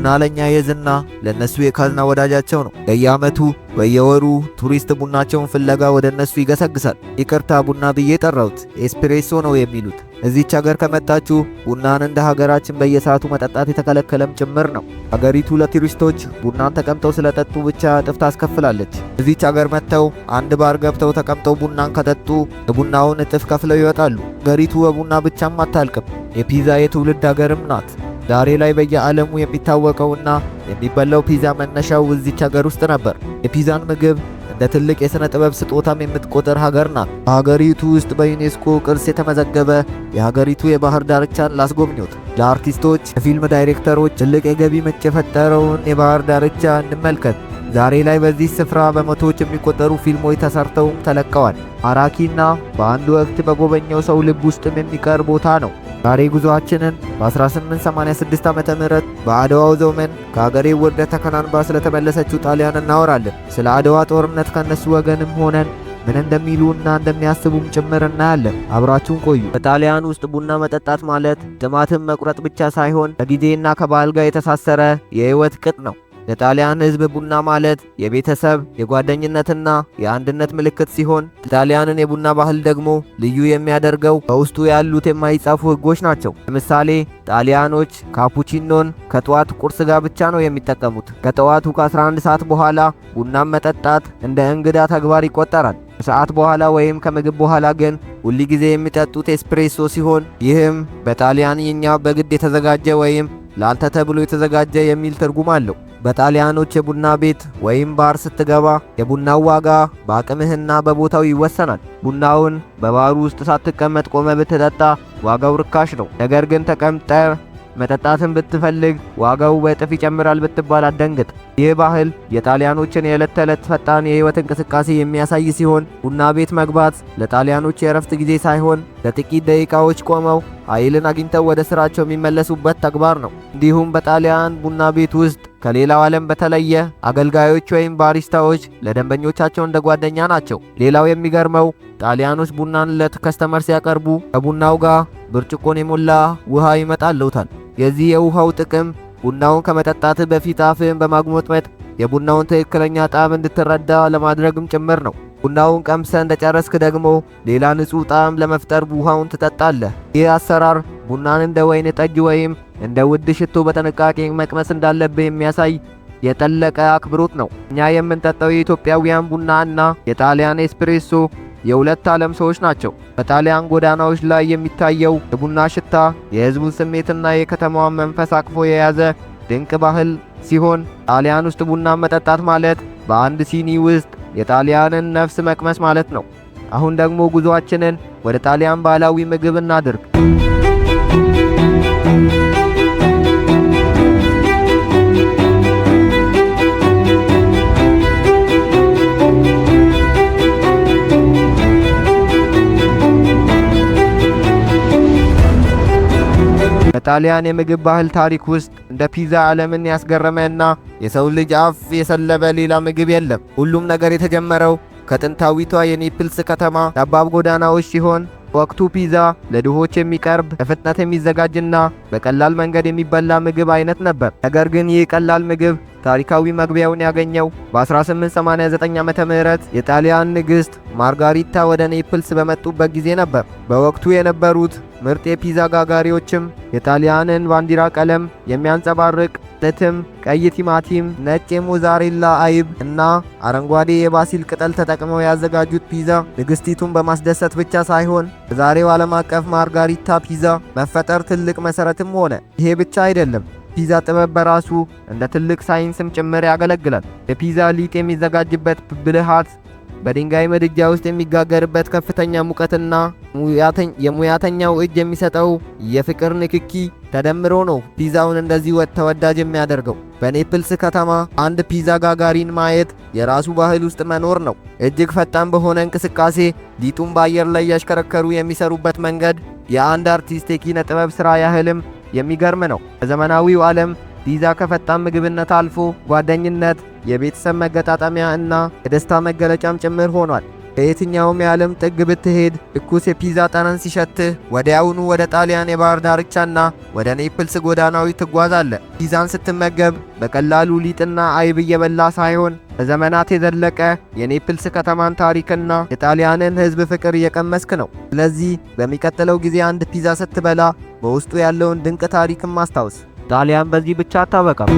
ቡና ለኛ የዝና ለነሱ የካዝና ወዳጃቸው ነው። በየዓመቱ በየወሩ ቱሪስት ቡናቸውን ፍለጋ ወደ እነሱ ይገሰግሳል። ይቅርታ ቡና ብዬ ጠራሁት፣ ኤስፕሬሶ ነው የሚሉት። እዚች ሀገር ከመጣችሁ ቡናን እንደ ሀገራችን በየሰዓቱ መጠጣት የተከለከለም ጭምር ነው። ሀገሪቱ ለቱሪስቶች ቡናን ተቀምጠው ስለጠጡ ብቻ እጥፍ ታስከፍላለች። እዚች ሀገር መጥተው አንድ ባር ገብተው ተቀምጠው ቡናን ከጠጡ የቡናውን እጥፍ ከፍለው ይወጣሉ። ሀገሪቱ በቡና ብቻም አታልቅም፣ የፒዛ የትውልድ ሀገርም ናት። ዛሬ ላይ በየዓለሙ የሚታወቀውና የሚበላው ፒዛ መነሻው እዚች ሀገር ውስጥ ነበር። የፒዛን ምግብ እንደ ትልቅ የሥነ ጥበብ ስጦታም የምትቆጠር ሀገር ናት። በሀገሪቱ ውስጥ በዩኔስኮ ቅርስ የተመዘገበ የሀገሪቱ የባህር ዳርቻን ላስጎብኙት። ለአርቲስቶች፣ ለፊልም ዳይሬክተሮች ትልቅ የገቢ ምንጭ የፈጠረውን የባህር ዳርቻ እንመልከት። ዛሬ ላይ በዚህ ስፍራ በመቶዎች የሚቆጠሩ ፊልሞች ተሰርተውም ተለቀዋል። ማራኪና በአንድ ወቅት በጎበኘው ሰው ልብ ውስጥም የሚቀር ቦታ ነው። ዛሬ ጉዞአችንን በ1886 ዓመተ ምህረት በአድዋው ዘመን ከሀገሬ ውርደት ተከናንባ ስለተመለሰችው ጣሊያን እናወራለን። ስለ አድዋ ጦርነት ከነሱ ወገንም ሆነን ምን እንደሚሉና እንደሚያስቡም ጭምር እናያለን። አብራችሁን ቆዩ። በጣሊያን ውስጥ ቡና መጠጣት ማለት ጥማትን መቁረጥ ብቻ ሳይሆን ከጊዜና ከባህል ጋር የተሳሰረ የህይወት ቅጥ ነው። ለጣሊያን ህዝብ ቡና ማለት የቤተሰብ የጓደኝነትና የአንድነት ምልክት ሲሆን የጣሊያንን የቡና ባህል ደግሞ ልዩ የሚያደርገው በውስጡ ያሉት የማይጻፉ ህጎች ናቸው። ለምሳሌ ጣሊያኖች ካፑቺኖን ከጠዋት ቁርስ ጋር ብቻ ነው የሚጠቀሙት። ከጠዋቱ ከ11 ሰዓት በኋላ ቡናን መጠጣት እንደ እንግዳ ተግባር ይቆጠራል። ከሰዓት በኋላ ወይም ከምግብ በኋላ ግን ሁል ጊዜ የሚጠጡት ኤስፕሬሶ ሲሆን ይህም በጣሊያንኛ በግድ የተዘጋጀ ወይም ላንተ ተብሎ የተዘጋጀ የሚል ትርጉም አለው። በጣሊያኖች የቡና ቤት ወይም ባር ስትገባ የቡናው ዋጋ በአቅምህና በቦታው ይወሰናል። ቡናውን በባሩ ውስጥ ሳትቀመጥ ቆመ ብትጠጣ ዋጋው ርካሽ ነው። ነገር ግን ተቀምጠ መጠጣትን ብትፈልግ ዋጋው በእጥፍ ይጨምራል ብትባል አትደንግጥ። ይህ ባህል የጣሊያኖችን የዕለት ተዕለት ፈጣን የህይወት እንቅስቃሴ የሚያሳይ ሲሆን ቡና ቤት መግባት ለጣሊያኖች የእረፍት ጊዜ ሳይሆን ለጥቂት ደቂቃዎች ቆመው ኃይልን አግኝተው ወደ ስራቸው የሚመለሱበት ተግባር ነው። እንዲሁም በጣሊያን ቡና ቤት ውስጥ ከሌላው ዓለም በተለየ አገልጋዮች ወይም ባሪስታዎች ለደንበኞቻቸው እንደ ጓደኛ ናቸው። ሌላው የሚገርመው ጣሊያኖች ቡናን ለከስተመር ሲያቀርቡ ከቡናው ጋር ብርጭቆን የሞላ ውሃ ይመጣልዎታል። የዚህ የውሃው ጥቅም ቡናውን ከመጠጣት በፊት አፍህን በማግሞጥመጥ የቡናውን ትክክለኛ ጣዕም እንድትረዳ ለማድረግም ጭምር ነው። ቡናውን ቀምሰ እንደጨረስክ ደግሞ ሌላ ንጹህ ጣዕም ለመፍጠር ውሃውን ትጠጣለህ። ይህ አሰራር ቡናን እንደ ወይን ጠጅ ወይም እንደ ውድ ሽቶ በጥንቃቄ መቅመስ እንዳለብህ የሚያሳይ የጠለቀ አክብሮት ነው። እኛ የምንጠጣው የኢትዮጵያውያን ቡና እና የጣሊያን ኤስፕሬሶ የሁለት ዓለም ሰዎች ናቸው። በጣሊያን ጎዳናዎች ላይ የሚታየው የቡና ሽታ የህዝቡን ስሜትና የከተማዋን መንፈስ አቅፎ የያዘ ድንቅ ባህል ሲሆን ጣሊያን ውስጥ ቡና መጠጣት ማለት በአንድ ሲኒ ውስጥ የጣሊያንን ነፍስ መቅመስ ማለት ነው። አሁን ደግሞ ጉዞአችንን ወደ ጣሊያን ባህላዊ ምግብ እናድርግ። በጣሊያን የምግብ ባህል ታሪክ ውስጥ እንደ ፒዛ ዓለምን ያስገረመና የሰው ልጅ አፍ የሰለበ ሌላ ምግብ የለም። ሁሉም ነገር የተጀመረው ከጥንታዊቷ የኔፕልስ ከተማ ጠባብ ጎዳናዎች ሲሆን ወቅቱ ፒዛ ለድሆች የሚቀርብ በፍጥነት የሚዘጋጅና በቀላል መንገድ የሚበላ ምግብ አይነት ነበር። ነገር ግን ይህ ቀላል ምግብ ታሪካዊ መግቢያውን ያገኘው በ1889 ዓመተ ምህረት የጣሊያን ንግሥት ማርጋሪታ ወደ ኔፕልስ በመጡበት ጊዜ ነበር። በወቅቱ የነበሩት ምርጥ የፒዛ ጋጋሪዎችም የጣሊያንን ባንዲራ ቀለም የሚያንጸባርቅ ጥትም፣ ቀይ ቲማቲም፣ ነጭ የሞዛሬላ አይብ እና አረንጓዴ የባሲል ቅጠል ተጠቅመው ያዘጋጁት ፒዛ ንግሥቲቱን በማስደሰት ብቻ ሳይሆን በዛሬው ዓለም አቀፍ ማርጋሪታ ፒዛ መፈጠር ትልቅ መሰረትም ሆነ። ይሄ ብቻ አይደለም። ፒዛ ጥበብ በራሱ እንደ ትልቅ ሳይንስም ጭምር ያገለግላል። የፒዛ ሊጥ የሚዘጋጅበት ብልሃት፣ በድንጋይ ምድጃ ውስጥ የሚጋገርበት ከፍተኛ ሙቀትና የሙያተኛው እጅ የሚሰጠው የፍቅር ንክኪ ተደምሮ ነው ፒዛውን እንደዚህ ተወዳጅ የሚያደርገው። በኔፕልስ ከተማ አንድ ፒዛ ጋጋሪን ማየት የራሱ ባህል ውስጥ መኖር ነው። እጅግ ፈጣን በሆነ እንቅስቃሴ ሊጡን በአየር ላይ ያሽከረከሩ የሚሰሩበት መንገድ የአንድ አርቲስት የኪነ ጥበብ ሥራ ያህልም የሚገርም ነው። በዘመናዊው ዓለም ፒዛ ከፈጣን ምግብነት አልፎ ጓደኝነት፣ የቤተሰብ መገጣጠሚያ እና የደስታ መገለጫም ጭምር ሆኗል። በየትኛውም የዓለም ጥግ ብትሄድ ትኩስ የፒዛ ጠረን ሲሸትህ ወዲያውኑ ወደ ጣሊያን የባህር ዳርቻና ወደ ኔፕልስ ጎዳናዊ ትጓዛለህ። ፒዛን ስትመገብ በቀላሉ ሊጥና አይብ እየበላ ሳይሆን በዘመናት የዘለቀ የኔፕልስ ከተማን ታሪክና የጣሊያንን ሕዝብ ፍቅር እየቀመስክ ነው። ስለዚህ በሚቀጥለው ጊዜ አንድ ፒዛ ስትበላ በውስጡ ያለውን ድንቅ ታሪክም አስታውስ። ጣሊያን በዚህ ብቻ አታበቃም።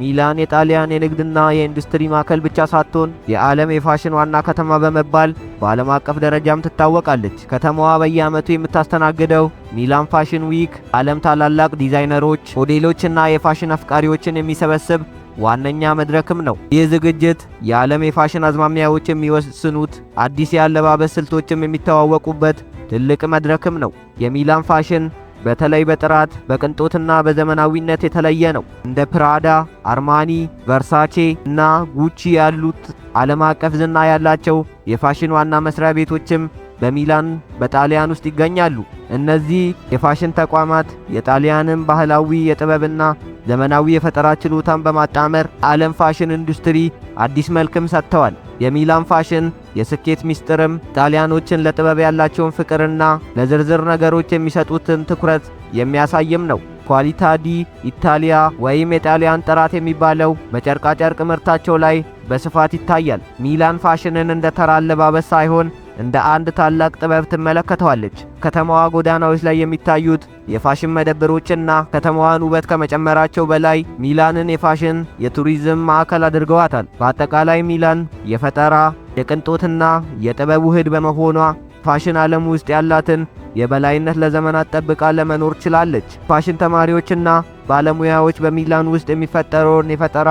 ሚላን የጣሊያን የንግድና የኢንዱስትሪ ማዕከል ብቻ ሳትሆን የዓለም የፋሽን ዋና ከተማ በመባል በዓለም አቀፍ ደረጃም ትታወቃለች። ከተማዋ በየዓመቱ የምታስተናግደው ሚላን ፋሽን ዊክ ዓለም ታላላቅ ዲዛይነሮች፣ ሞዴሎችና የፋሽን አፍቃሪዎችን የሚሰበስብ ዋነኛ መድረክም ነው። ይህ ዝግጅት የዓለም የፋሽን አዝማሚያዎች የሚወስኑት አዲስ የአለባበስ ስልቶችም የሚተዋወቁበት ትልቅ መድረክም ነው። የሚላን ፋሽን በተለይ በጥራት በቅንጦትና በዘመናዊነት የተለየ ነው። እንደ ፕራዳ፣ አርማኒ፣ ቨርሳቼ እና ጉቺ ያሉት ዓለም አቀፍ ዝና ያላቸው የፋሽን ዋና መስሪያ ቤቶችም በሚላን በጣሊያን ውስጥ ይገኛሉ። እነዚህ የፋሽን ተቋማት የጣሊያንን ባህላዊ የጥበብና ዘመናዊ የፈጠራ ችሎታን በማጣመር ዓለም ፋሽን ኢንዱስትሪ አዲስ መልክም ሰጥተዋል። የሚላን ፋሽን የስኬት ሚስጥርም ጣሊያኖችን ለጥበብ ያላቸውን ፍቅርና ለዝርዝር ነገሮች የሚሰጡትን ትኩረት የሚያሳይም ነው። ኳሊታ ዲ ኢታሊያ ወይም የጣሊያን ጥራት የሚባለው በጨርቃጨርቅ ምርታቸው ላይ በስፋት ይታያል። ሚላን ፋሽንን እንደ ተራ አለባበስ ሳይሆን እንደ አንድ ታላቅ ጥበብ ትመለከተዋለች። ከተማዋ ጎዳናዎች ላይ የሚታዩት የፋሽን መደብሮችና ከተማዋን ውበት ከመጨመራቸው በላይ ሚላንን የፋሽን የቱሪዝም ማዕከል አድርገዋታል። በአጠቃላይ ሚላን የፈጠራ የቅንጦትና የጥበብ ውህድ በመሆኗ ፋሽን ዓለም ውስጥ ያላትን የበላይነት ለዘመናት ጠብቃ ለመኖር ችላለች። ፋሽን ተማሪዎችና ባለሙያዎች በሚላን ውስጥ የሚፈጠረውን የፈጠራ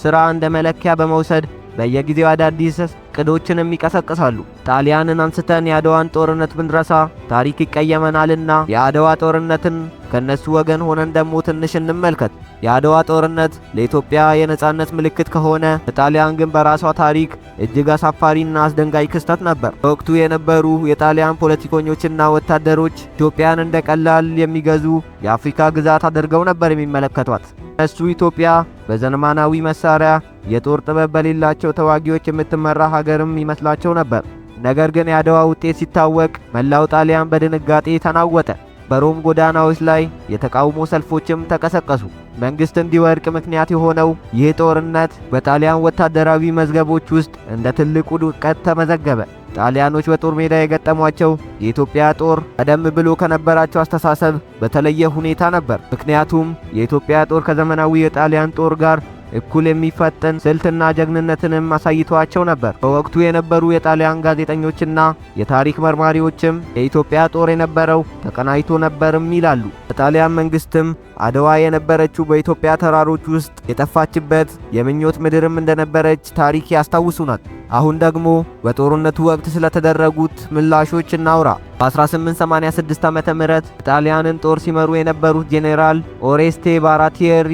ሥራ እንደ መለኪያ በመውሰድ በየጊዜው አዳዲስ ቅዶችንም ይቀሰቅሳሉ። ጣሊያንን አንስተን የአድዋን ጦርነት ብንረሳ ታሪክ ይቀየመናልና የአድዋ ጦርነትን ከነሱ ወገን ሆነን ደግሞ ትንሽ እንመልከት። የአድዋ ጦርነት ለኢትዮጵያ የነጻነት ምልክት ከሆነ ለጣሊያን ግን በራሷ ታሪክ እጅግ አሳፋሪና አስደንጋጭ ክስተት ነበር። በወቅቱ የነበሩ የጣሊያን ፖለቲከኞችና ወታደሮች ኢትዮጵያን እንደ ቀላል የሚገዙ የአፍሪካ ግዛት አድርገው ነበር የሚመለከቷት። እነሱ ኢትዮጵያ በዘመናዊ መሳሪያ የጦር ጥበብ በሌላቸው ተዋጊዎች የምትመራ ሀገርም ይመስላቸው ነበር። ነገር ግን የአድዋ ውጤት ሲታወቅ መላው ጣሊያን በድንጋጤ ተናወጠ። በሮም ጎዳናዎች ላይ የተቃውሞ ሰልፎችም ተቀሰቀሱ። መንግስት እንዲወድቅ ምክንያት የሆነው ይህ ጦርነት በጣሊያን ወታደራዊ መዝገቦች ውስጥ እንደ ትልቁ ውድቀት ተመዘገበ። ጣሊያኖች በጦር ሜዳ የገጠሟቸው የኢትዮጵያ ጦር ቀደም ብሎ ከነበራቸው አስተሳሰብ በተለየ ሁኔታ ነበር። ምክንያቱም የኢትዮጵያ ጦር ከዘመናዊ የጣሊያን ጦር ጋር እኩል የሚፈጠን ስልትና ጀግንነትንም አሳይቷቸው ነበር። በወቅቱ የነበሩ የጣሊያን ጋዜጠኞችና የታሪክ መርማሪዎችም የኢትዮጵያ ጦር የነበረው ተቀናይቶ ነበርም ይላሉ። የጣሊያን መንግስትም አድዋ የነበረችው በኢትዮጵያ ተራሮች ውስጥ የጠፋችበት የምኞት ምድርም እንደነበረች ታሪክ ያስታውሱናል። አሁን ደግሞ በጦርነቱ ወቅት ስለተደረጉት ምላሾች እናውራ። በ1886 ዓ.ም ጣሊያንን ጦር ሲመሩ የነበሩት ጄኔራል ኦሬስቴ ባራቲየሪ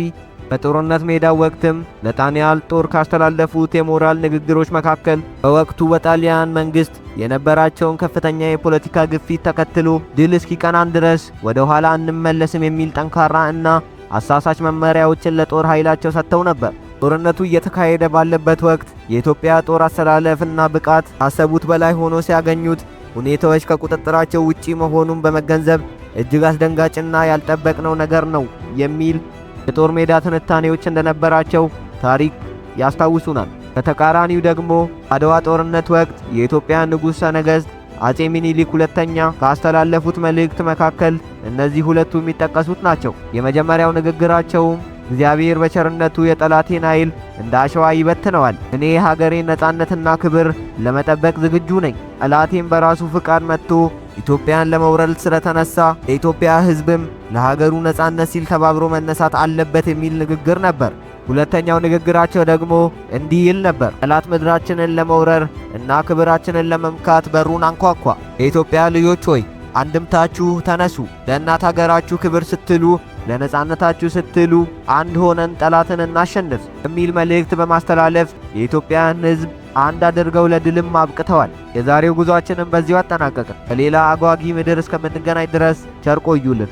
በጦርነት ሜዳ ወቅትም ለጣሊያን ጦር ካስተላለፉት የሞራል ንግግሮች መካከል በወቅቱ በጣሊያን መንግስት የነበራቸውን ከፍተኛ የፖለቲካ ግፊት ተከትሎ ድል እስኪቀናን ድረስ ወደ ኋላ አንመለስም የሚል ጠንካራ እና አሳሳች መመሪያዎችን ለጦር ኃይላቸው ሰጥተው ነበር። ጦርነቱ እየተካሄደ ባለበት ወቅት የኢትዮጵያ ጦር አሰላለፍና ብቃት ካሰቡት በላይ ሆኖ ሲያገኙት ሁኔታዎች ከቁጥጥራቸው ውጪ መሆኑን በመገንዘብ እጅግ አስደንጋጭና ያልጠበቅነው ነገር ነው የሚል የጦር ሜዳ ትንታኔዎች እንደነበራቸው ታሪክ ያስታውሱናል። በተቃራኒው ደግሞ አድዋ ጦርነት ወቅት የኢትዮጵያ ንጉሠ ነገሥት አጼ ሚኒሊክ ሁለተኛ ካስተላለፉት መልእክት መካከል እነዚህ ሁለቱ የሚጠቀሱት ናቸው። የመጀመሪያው ንግግራቸውም እግዚአብሔር በቸርነቱ የጠላቴን ኃይል እንደ አሸዋ ይበትነዋል። እኔ የሀገሬን ነጻነትና ክብር ለመጠበቅ ዝግጁ ነኝ። ጠላቴም በራሱ ፍቃድ መጥቶ ኢትዮጵያን ለመውረር ስለተነሳ የኢትዮጵያ ሕዝብም ለሀገሩ ነጻነት ሲል ተባብሮ መነሳት አለበት የሚል ንግግር ነበር። ሁለተኛው ንግግራቸው ደግሞ እንዲህ ይል ነበር። ጠላት ምድራችንን ለመውረር እና ክብራችንን ለመምካት በሩን አንኳኳ። የኢትዮጵያ ልጆች ሆይ አንድምታችሁ ተነሱ፣ ለእናት ሀገራችሁ ክብር ስትሉ፣ ለነጻነታችሁ ስትሉ አንድ ሆነን ጠላትን እናሸንፍ የሚል መልእክት በማስተላለፍ የኢትዮጵያን ሕዝብ አንድ አድርገው ለድልም አብቅተዋል። የዛሬው ጉዟችንን በዚሁ አጠናቀቅን። በሌላ አጓጊ ምድር እስከምንገናኝ ድረስ ቸር ቆዩልን።